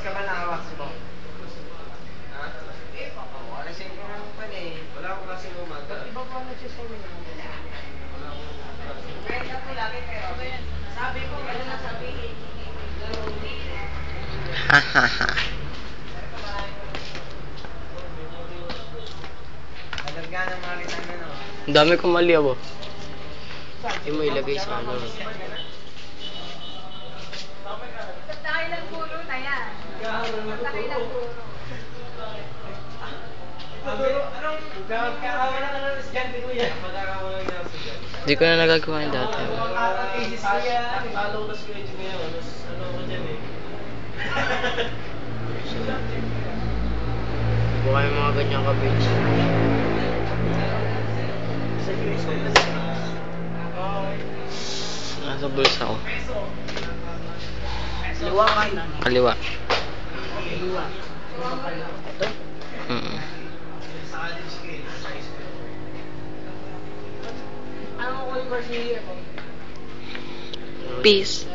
ka ba nakawas mo? Ha? Oo, alasing ko naman pa eh. Wala akong kasing umaga. Iba pa nagsisawin mo? Wala akong kasing umaga. Kaya ko lagi kayo. Sabi ko, ano na sabihin? Hahaha. Alam ka na mga kita na, no? Ang dami kong mali ako. Hindi mo ilagay sa ano. Dakilang puno na yan. Dakilang puno. Anong kakawala ka ng estudyante ko yan? Hindi ko na nagagawa yung dati. Follow ko sa grade ngayon. Ano ko dyan eh? Buka yung mga ganyang kabits. Sa grade ko na Nasa bulsa ko. Liwa kanan. Kaliwa. Liwa. Ito? Sa college ko eh. Sa high school. Ano ko yung course niya? Peace.